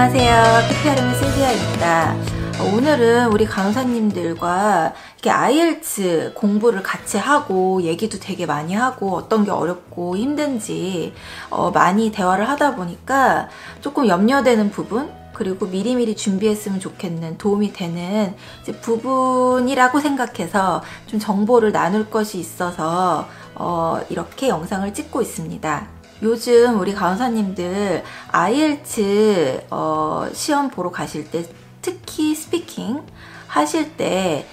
안녕하세요. 피피아름의 실비아입니다. 오늘은 우리 간호사님들과 이렇게 IELTS 공부를 같이 하고 얘기도 되게 많이 하고 어떤 게 어렵고 힘든지 많이 대화를 하다 보니까 조금 염려되는 부분, 그리고 미리미리 준비했으면 좋겠는, 도움이 되는 이제 부분이라고 생각해서 좀 정보를 나눌 것이 있어서 이렇게 영상을 찍고 있습니다. 요즘 우리 간호사님들 IELTS 시험 보러 가실 때, 특히 스피킹 하실 때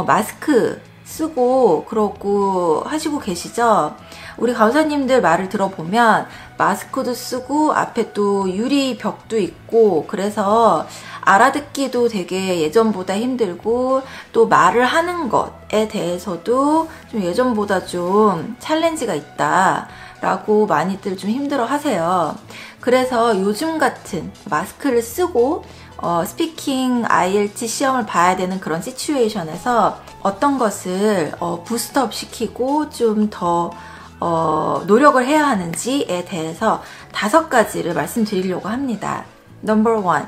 마스크 쓰고 그러고 하시고 계시죠? 우리 간호사님들 말을 들어보면 마스크도 쓰고 앞에 또 유리 벽도 있고, 그래서 알아듣기도 되게 예전보다 힘들고, 또 말을 하는 것에 대해서도 좀 예전보다 좀 챌린지가 있다 라고 많이들 좀 힘들어 하세요. 그래서 요즘 같은 마스크를 쓰고 스피킹 IELTS 시험을 봐야 되는 그런 시츄에이션에서 어떤 것을 부스트업 시키고 좀 더 노력을 해야 하는지에 대해서 5가지를 말씀드리려고 합니다. 넘버 1,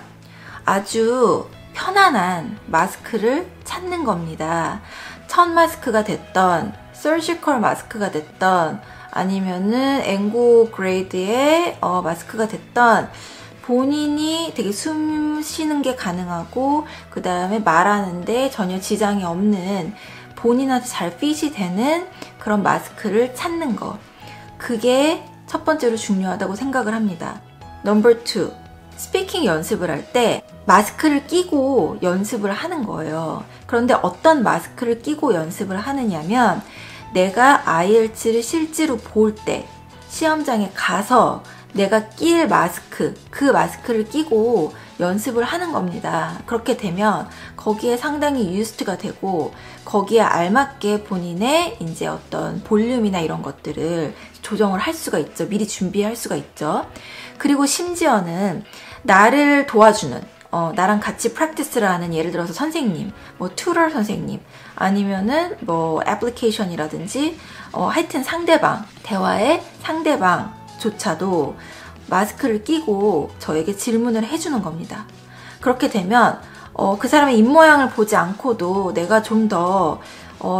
아주 편안한 마스크를 찾는 겁니다. 천 마스크가 됐던, 서지컬 마스크가 됐던, 아니면은 앵고 그레이드의 마스크가 됐던, 본인이 되게 숨 쉬는 게 가능하고 그 다음에 말하는데 전혀 지장이 없는, 본인한테 잘 핏이 되는 그런 마스크를 찾는 거, 그게 첫 번째로 중요하다고 생각을 합니다. 넘버 2, 스피킹 연습을 할 때 마스크를 끼고 연습을 하는 거예요. 그런데 어떤 마스크를 끼고 연습을 하느냐면, 내가 IELTS를 실제로 볼 때 시험장에 가서 내가 낄 마스크, 그 마스크를 끼고 연습을 하는 겁니다. 그렇게 되면 거기에 상당히 유스트가 되고, 거기에 알맞게 본인의 이제 어떤 볼륨이나 이런 것들을 조정을 할 수가 있죠. 미리 준비할 수가 있죠. 그리고 심지어는 나를 도와주는, 나랑 같이 프랙티스를 하는, 예를 들어서 선생님, 뭐 튜터 선생님, 아니면은 뭐 애플리케이션이라든지 하여튼 상대방, 대화의 상대방조차도 마스크를 끼고 저에게 질문을 해주는 겁니다. 그렇게 되면 그 사람의 입모양을 보지 않고도 내가 좀 더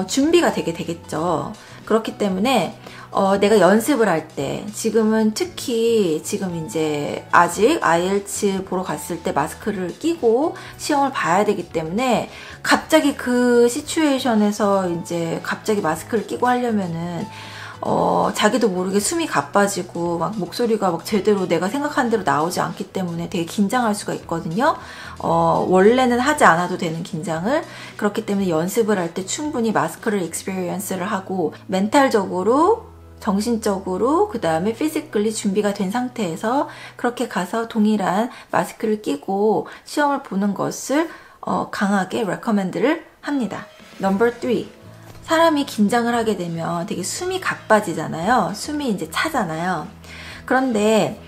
준비가 되게 되겠죠. 그렇기 때문에 내가 연습을 할 때, 지금은 특히 지금 이제 아직 IELTS 보러 갔을 때 마스크를 끼고 시험을 봐야 되기 때문에, 갑자기 그 시츄에이션에서 이제 갑자기 마스크를 끼고 하려면은 자기도 모르게 숨이 가빠지고 막 목소리가 막 제대로 내가 생각한 대로 나오지 않기 때문에 되게 긴장할 수가 있거든요. 원래는 하지 않아도 되는 긴장을. 그렇기 때문에 연습을 할 때 충분히 마스크를 익스피리언스를 하고, 멘탈적으로, 정신적으로, 그 다음에 피지컬리 준비가 된 상태에서 그렇게 가서 동일한 마스크를 끼고 시험을 보는 것을 강하게 레커멘드를 합니다. 넘버 3, 사람이 긴장을 하게 되면 되게 숨이 가빠지잖아요. 숨이 이제 차잖아요. 그런데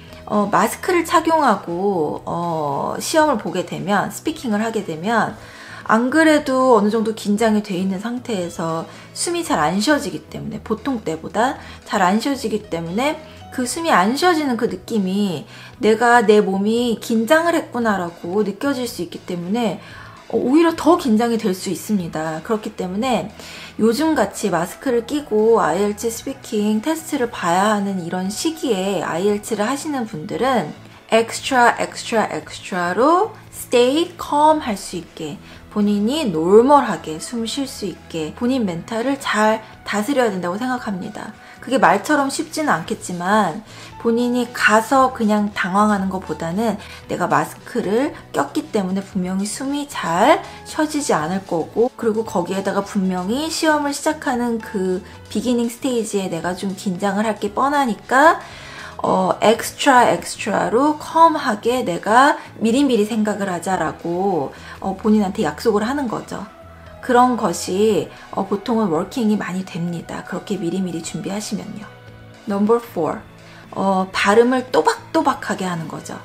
마스크를 착용하고 시험을 보게 되면, 스피킹을 하게 되면, 안 그래도 어느 정도 긴장이 돼 있는 상태에서 숨이 잘 안 쉬어지기 때문에, 보통 때보다 잘 안 쉬어지기 때문에 그 숨이 안 쉬어지는 그 느낌이 내가 내 몸이 긴장을 했구나라고 느껴질 수 있기 때문에 오히려 더 긴장이 될 수 있습니다. 그렇기 때문에 요즘같이 마스크를 끼고 IELTS 스피킹 테스트를 봐야 하는 이런 시기에 IELTS를 하시는 분들은 엑스트라로 stay calm 할 수 있게, 본인이 노멀하게 숨 쉴 수 있게 본인 멘탈을 잘 다스려야 된다고 생각합니다. 그게 말처럼 쉽지는 않겠지만, 본인이 가서 그냥 당황하는 것보다는 내가 마스크를 꼈기 때문에 분명히 숨이 잘 쉬어지지 않을 거고, 그리고 거기에다가 분명히 시험을 시작하는 그 비기닝 스테이지에 내가 좀 긴장을 할 게 뻔하니까 엑스트라로 컴하게 내가 미리미리 생각을 하자라고 본인한테 약속을 하는 거죠. 그런 것이 보통은 워킹이 많이 됩니다. 그렇게 미리미리 준비하시면요. 넘버 4, 발음을 또박또박하게 하는 거죠.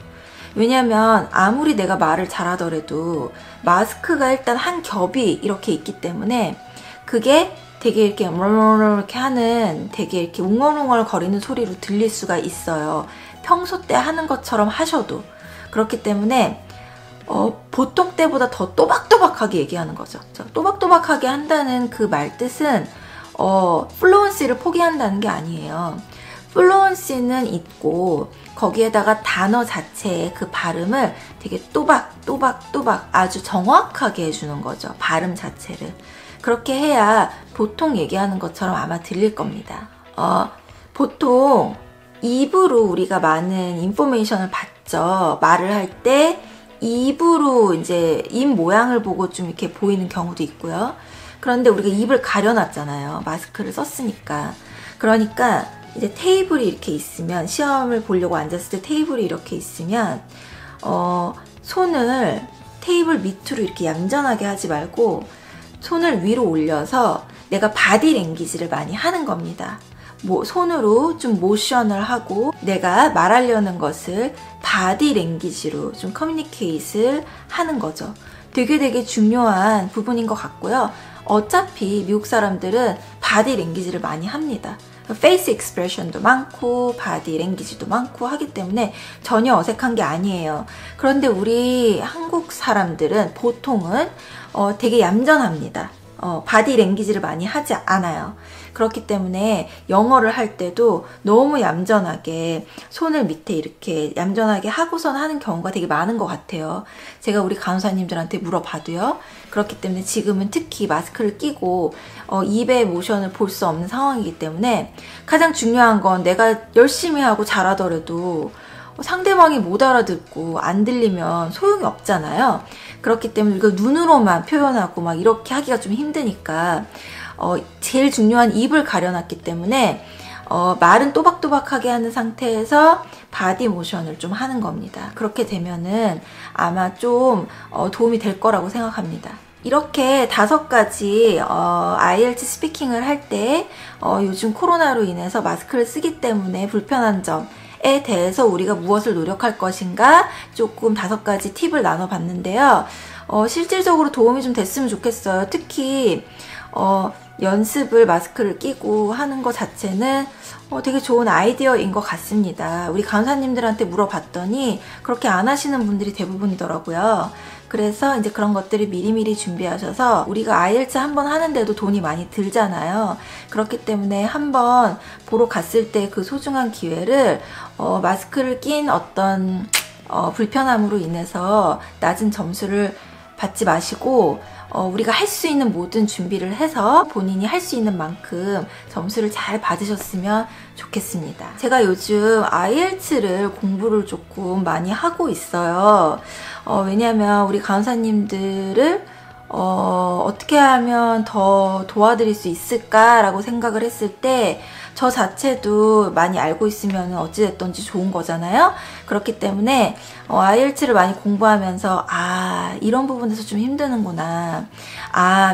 왜냐면 아무리 내가 말을 잘하더라도 마스크가 일단 한 겹이 이렇게 있기 때문에 그게 되게 이렇게 이렇게 하는, 되게 이렇게 웅얼웅얼 거리는 소리로 들릴 수가 있어요. 평소 때 하는 것처럼 하셔도. 그렇기 때문에 보통 때보다 더 또박또박하게 얘기하는 거죠. 또박또박하게 한다는 그 말 뜻은 플루언시를 포기한다는 게 아니에요. 플루언시는 있고 거기에다가 단어 자체의 그 발음을 되게 또박 아주 정확하게 해주는 거죠. 발음 자체를. 그렇게 해야 보통 얘기하는 것처럼 아마 들릴 겁니다. 보통 입으로 우리가 많은 인포메이션을 받죠. 말을 할 때 입으로 이제 입 모양을 보고 좀 이렇게 보이는 경우도 있고요. 그런데 우리가 입을 가려놨잖아요. 마스크를 썼으니까. 그러니까 이제 테이블이 이렇게 있으면, 시험을 보려고 앉았을 때 테이블이 이렇게 있으면 손을 테이블 밑으로 이렇게 얌전하게 하지 말고 손을 위로 올려서 내가 바디 랭귀지를 많이 하는 겁니다. 손으로 좀 모션을 하고 내가 말하려는 것을 바디 랭귀지로 좀 커뮤니케이트를 하는 거죠. 되게 중요한 부분인 것 같고요. 어차피 미국 사람들은 바디 랭귀지를 많이 합니다. 페이스 익스프레션도 많고 바디 랭귀지도 많고 하기 때문에 전혀 어색한 게 아니에요. 그런데 우리 한국 사람들은 보통은 되게 얌전합니다. 바디 랭귀지를 많이 하지 않아요. 그렇기 때문에 영어를 할 때도 너무 얌전하게 손을 밑에 이렇게 얌전하게 하고선 하는 경우가 되게 많은 것 같아요. 제가 우리 간호사님들한테 물어봐도요. 그렇기 때문에 지금은 특히 마스크를 끼고 입의 모션을 볼 수 없는 상황이기 때문에 가장 중요한 건 내가 열심히 하고 잘하더라도 상대방이 못 알아듣고 안 들리면 소용이 없잖아요. 그렇기 때문에 우리가 눈으로만 표현하고 막 이렇게 하기가 좀 힘드니까 제일 중요한 입을 가려놨기 때문에 말은 또박또박하게 하는 상태에서 바디 모션을 좀 하는 겁니다. 그렇게 되면은 아마 좀 도움이 될 거라고 생각합니다. 이렇게 5가지 IELTS 스피킹을 할 때 요즘 코로나로 인해서 마스크를 쓰기 때문에 불편한 점에 대해서 우리가 무엇을 노력할 것인가 조금 5가지 팁을 나눠봤는데요. 실질적으로 도움이 좀 됐으면 좋겠어요. 특히 연습을 마스크를 끼고 하는 것 자체는 되게 좋은 아이디어인 것 같습니다. 우리 간호사님들한테 물어봤더니 그렇게 안 하시는 분들이 대부분이더라고요. 그래서 이제 그런 것들을 미리미리 준비하셔서, 우리가 IELTS 한번 하는데도 돈이 많이 들잖아요. 그렇기 때문에 한번 보러 갔을 때 그 소중한 기회를 마스크를 낀 어떤 불편함으로 인해서 낮은 점수를 받지 마시고 우리가 할 수 있는 모든 준비를 해서 본인이 할 수 있는 만큼 점수를 잘 받으셨으면 좋겠습니다. 제가 요즘 IELTS를 공부를 조금 많이 하고 있어요. 왜냐면 우리 간호사님들을 어떻게 하면 더 도와드릴 수 있을까라고 생각을 했을 때 저 자체도 많이 알고 있으면 어찌됐든지 좋은 거잖아요. 그렇기 때문에 IELTS를 많이 공부하면서 이런 부분에서 좀 힘드는구나.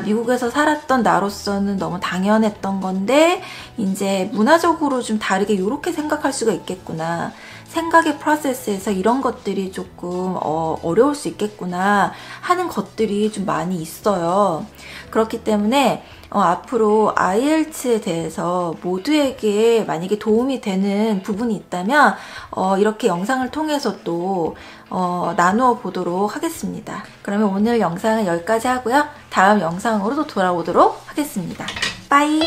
미국에서 살았던 나로서는 너무 당연했던 건데 이제 문화적으로 좀 다르게 이렇게 생각할 수가 있겠구나. 생각의 프로세스에서 이런 것들이 조금 어려울 수 있겠구나 하는 것들이 좀 많이 있어요. 그렇기 때문에 앞으로 IELTS에 대해서 모두에게 만약에 도움이 되는 부분이 있다면 이렇게 영상을 통해서 또 나누어 보도록 하겠습니다. 그러면 오늘 영상은 여기까지 하고요. 다음 영상으로 또 돌아오도록 하겠습니다. 빠이!